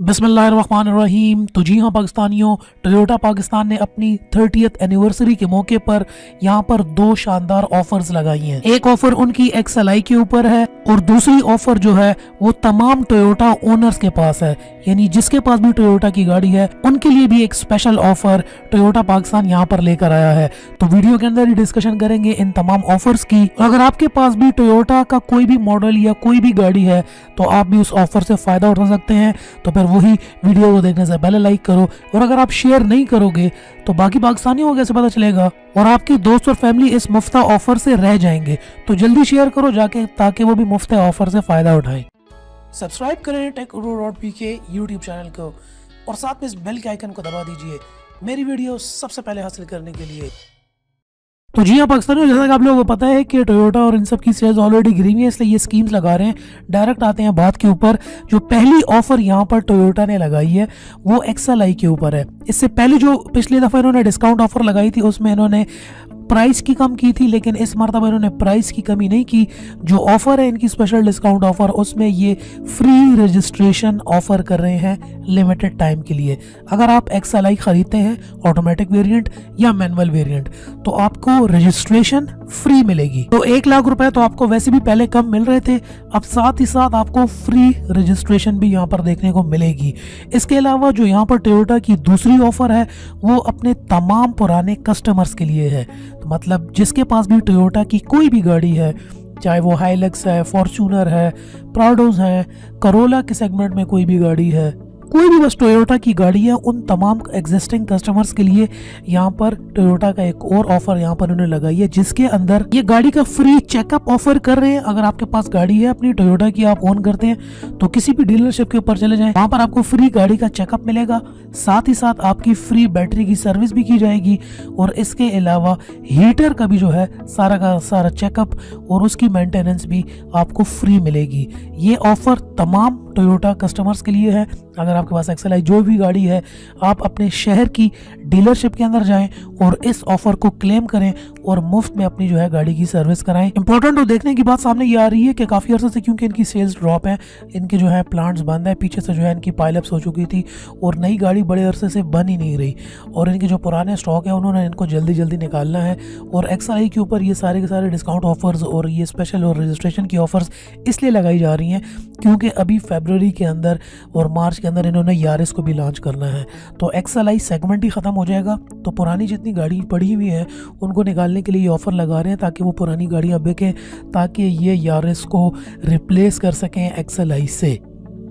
बिस्मिल्लाहिर्रहमानिर्रहीम। तो जी हाँ पाकिस्तानियों, टोयोटा पाकिस्तान ने अपनी 30th एनिवर्सरी के मौके पर यहाँ पर दो शानदार ऑफर्स लगाई हैं। एक ऑफर उनकी XLI के ऊपर है और दूसरी ऑफर जो है वो तमाम टोयोटा ओनर्स के पास है, यानी जिसके पास भी टोयोटा की गाड़ी है उनके लिए भी एक स्पेशल ऑफर टोयोटा पाकिस्तान यहाँ पर लेकर आया है। तो वीडियो के अंदर ही डिस्कशन करेंगे इन तमाम ऑफर्स की। अगर आपके पास भी टोयोटा का कोई भी मॉडल या कोई भी गाड़ी है तो आप भी उस ऑफर से फायदा उठा सकते हैं। तो फिर वही वीडियो को देखने से पहले लाइक करो, और अगर आप शेयर नहीं करोगे तो बाकी पाकिस्तानियों को कैसे पता चलेगा और आपके दोस्त और फैमिली इस मुफ्ता ऑफर से रह जाएंगे। तो जल्दी शेयर करो जाके, ताकि वो भी मुफ्त ऑफर से फायदा उठाएं। सब्सक्राइब करें टेक.pk यूट्यूब चैनल को और साथ में इस बेल के आइकन को दबा दीजिए मेरी वीडियो सबसे पहले हासिल करने के लिए। तो जी हाँ पाकिस्तानियों, जैसा कि आप लोगों को पता है कि टोयोटा और इन सब की सेल्स ऑलरेडी गिरी हुई है, इसलिए ये स्कीम्स लगा रहे हैं। डायरेक्ट आते हैं बात के ऊपर। जो पहली ऑफर यहाँ पर टोयोटा ने लगाई है वो XLI के ऊपर है। इससे पहले जो पिछली दफ़ा इन्होंने डिस्काउंट ऑफर लगाई थी उसमें इन्होंने प्राइस की कम की थी, लेकिन इस मरतबा इन्होंने प्राइस की कमी नहीं की। जो ऑफर है इनकी स्पेशल डिस्काउंट ऑफर, उसमें ये फ्री रजिस्ट्रेशन ऑफर कर रहे हैं लिमिटेड टाइम के लिए। अगर आप XLI खरीदते हैं ऑटोमेटिक वेरिएंट या मैनुअल वेरिएंट तो आपको रजिस्ट्रेशन फ्री मिलेगी। तो 1 लाख रुपए तो आपको वैसे भी पहले कम मिल रहे थे, अब साथ ही साथ आपको फ्री रजिस्ट्रेशन भी यहाँ पर देखने को मिलेगी। इसके अलावा जो यहाँ पर टोयोटा की दूसरी ऑफर है वो अपने तमाम पुराने कस्टमर्स के लिए है। तो मतलब जिसके पास भी टोयोटा की कोई भी गाड़ी है, चाहे वो हाइलक्स है, फॉर्च्यूनर है, प्राडोज है, करोला के सेगमेंट में कोई भी गाड़ी है, कोई भी बस टोयोटा की गाड़ी है, उन तमाम एग्जिस्टिंग कस्टमर्स के लिए यहाँ पर टोयोटा का एक और ऑफर यहाँ पर उन्होंने लगाई है, जिसके अंदर ये गाड़ी का फ्री चेकअप ऑफर कर रहे हैं। अगर आपके पास गाड़ी है अपनी टोयोटा की, आप ओन करते हैं, तो किसी भी डीलरशिप के ऊपर चले जाएं, वहाँ पर आपको फ्री गाड़ी का चेकअप मिलेगा। साथ ही साथ आपकी फ्री बैटरी की सर्विस भी की जाएगी, और इसके अलावा हीटर का भी जो है सारा का सारा चेकअप और उसकी मेंटेनेंस भी आपको फ्री मिलेगी। ये ऑफर तमाम टोयोटा कस्टमर्स के लिए है। अगर आपके पास XLI जो भी गाड़ी है, आप अपने शहर की डीलरशिप के अंदर जाएं और इस ऑफर को क्लेम करें और मुफ्त में अपनी जो है गाड़ी की सर्विस कराएं। इंपॉर्टेंट और देखने की बात सामने ये आ रही है कि काफ़ी अर्से से क्योंकि इनकी सेल्स ड्रॉप है, इनके जो है प्लांट्स बंद है, पीछे से जो है इनकी पाइलअप्स हो चुकी थी और नई गाड़ी बड़े अरसे से बन ही नहीं रही, और इनके जो पुराने स्टॉक है उन्होंने इनको जल्दी जल्दी निकालना है। और XLI के ऊपर ये सारे के सारे डिस्काउंट ऑफर्स और ये स्पेशल और रजिस्ट्रेशन की ऑफर्स इसलिए लगाई जा रही हैं क्योंकि अभी फरवरी के अंदर और मार्च के अंदर इन्होंने यारिस को भी लॉन्च करना है। तो XLI सेगमेंट ही ख़त्म हो जाएगा, तो पुरानी जितनी गाड़ी पड़ी हुई है उनको निकालने के लिए ये ऑफ़र लगा रहे हैं ताकि वो पुरानी गाड़ियाँ बिकें, ताकि ये यारिस को रिप्लेस कर सकें XLI से।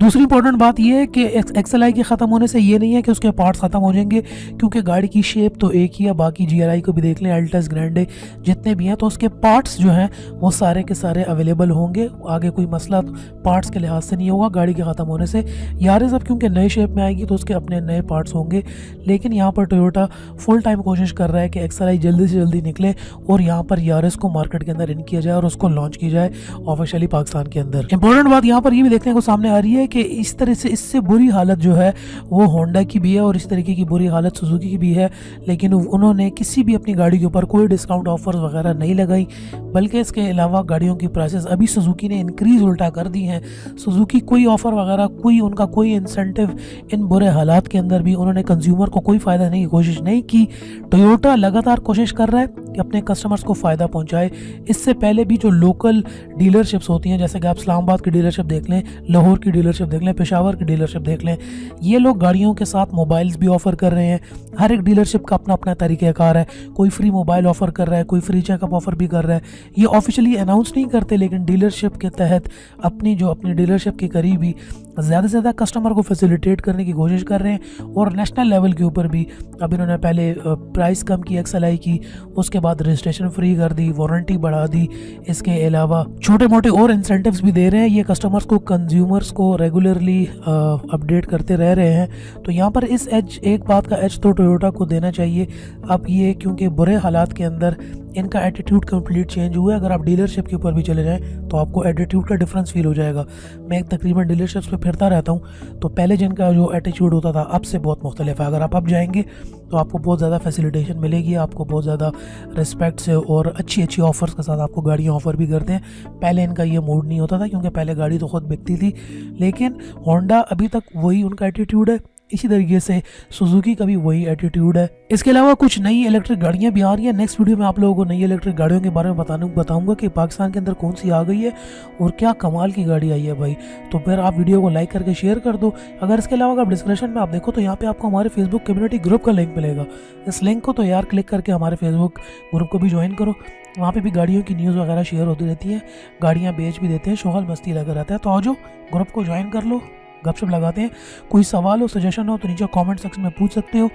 दूसरी इंपॉर्टेंट बात यह है कि XLI के ख़त्म होने से ये नहीं है कि उसके पार्ट्स ख़त्म हो जाएंगे, क्योंकि गाड़ी की शेप तो एक ही है। बाकी GRI को भी देख लें, अल्टस, ग्रैंडे जितने भी हैं, तो उसके पार्ट्स जो हैं वो सारे के सारे अवेलेबल होंगे। आगे कोई मसला पार्ट्स के लिहाज से नहीं होगा गाड़ी के ख़त्म होने से। यारिस अब क्योंकि नए शेप में आएगी तो उसके अपने नए पार्ट्स होंगे, लेकिन यहाँ पर टोयोटा फुल टाइम कोशिश कर रहा है कि XLI जल्दी से जल्दी निकले और यहाँ पर यारिस को मार्केट के अंदर इन किया जाए और उसको लॉन्च की जाए ऑफिशियली पाकिस्तान के अंदर। इंपॉर्टेंट बात यहाँ पर ये भी देखने को सामने आ रही है कि इस तरह से इससे बुरी हालत जो है वो होंडा की भी है और इस तरीके की बुरी हालत सुजुकी की भी है, लेकिन उन्होंने किसी भी अपनी गाड़ी के ऊपर कोई डिस्काउंट ऑफर्स वगैरह नहीं लगाई, बल्कि इसके अलावा गाड़ियों की प्राइसेस अभी सुजुकी ने इंक्रीज उल्टा कर दी हैं। सुजुकी कोई ऑफर वगैरह, कोई उनका कोई इंसेंटिव इन बुरे हालात के अंदर भी उन्होंने कंज्यूमर को कोई फ़ायदा देने की कोशिश नहीं की। टोयोटा लगातार कोशिश कर रहा है कि अपने कस्टमर्स को फ़ायदा पहुँचाए। इससे पहले भी जो लोकल डीलरशिप्स होती हैं, जैसे कि आप इस्लामाबाद की डीलरशिप देख लें, लाहौर की डीलरशिप देख लें, पेशावर की डीलरशिप देख लें, ये लोग गाड़ियों के साथ मोबाइल्स भी ऑफर कर रहे हैं। हर एक डीलरशिप का अपना अपना तरीक़ाकार है, कोई फ्री मोबाइल ऑफर कर रहा है, कोई फ्री चेकअप ऑफर भी कर रहा है। ये ऑफिशियली अनाउंस नहीं करते, लेकिन डीलरशिप के तहत अपनी डीलरशिप के करीब ही ज़्यादा से ज़्यादा कस्टमर को फैसिलिटेट करने की कोशिश कर रहे हैं। और नेशनल लेवल के ऊपर भी अब इन्होंने पहले प्राइस कम की XLI की, उसके बाद रजिस्ट्रेशन फ्री कर दी, वारंटी बढ़ा दी। इसके अलावा छोटे मोटे और इंसेंटिव्स भी दे रहे हैं। ये कस्टमर्स को, कंज्यूमर्स को रेगुलरली अपडेट करते रह रहे हैं। तो यहाँ पर इस एज, एक बात का एज तो टोयोटा को देना चाहिए। अब ये क्योंकि बुरे हालात के अंदर इनका एटीट्यूड कंप्लीट चेंज हुआ है। अगर आप डीलरशिप के ऊपर भी चले जाएं तो आपको एटीट्यूड का डिफरेंस फील हो जाएगा। मैं तकरीबन डीलरशिप्स पे फिरता रहता हूं, तो पहले जिनका जो एटीट्यूड होता था अब से बहुत मुख्तलिफ है। अगर आप अब जाएंगे तो आपको बहुत ज़्यादा फैसिलिटेशन मिलेगी, आपको बहुत ज़्यादा रिस्पेक्ट से और अच्छी अच्छी ऑफ़र्स के साथ आपको गाड़ियाँ ऑफ़र भी करते हैं। पहले इनका ये मूड नहीं होता था, क्योंकि पहले गाड़ी तो ख़ुद बिकती थी, लेकिन लेकिन होंडा अभी तक वही उनका एटीट्यूड है, इसी तरीके से सुजुकी का भी वही एटीट्यूड है। इसके अलावा कुछ नई इलेक्ट्रिक गाड़ियां भी आ रही हैं। नेक्स्ट वीडियो में आप लोगों को नई इलेक्ट्रिक गाड़ियों के बारे में बताऊंगा कि पाकिस्तान के अंदर कौन सी आ गई है और क्या कमाल की गाड़ी आई है भाई। तो फिर आप वीडियो को लाइक करके शेयर कर दो। अगर इसके अलावा आप डिस्क्रिप्शन में आप देखो तो यहाँ पे आपको हमारे फेसबुक कम्युनिटी ग्रुप का लिंक मिलेगा। इस लिंक को तो यार क्लिक करके हमारे फेसबुक ग्रुप को भी ज्वाइन करो। वहाँ पे भी गाड़ियों की न्यूज़ वगैरह शेयर होती रहती है, गाड़ियाँ बेच भी देते हैं, शोहल मस्ती लगा रहता है। तो आओ ग्रुप को ज्वाइन कर लो, गपशप लगाते हैं। कोई सवाल हो, सजेशन हो तो नीचे कमेंट सेक्शन में पूछ सकते हो।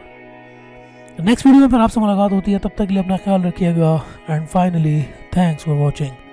नेक्स्ट वीडियो में फिर आपसे मुलाकात होती है, तब तक के लिए अपना ख्याल रखिएगा and finally thanks for watching.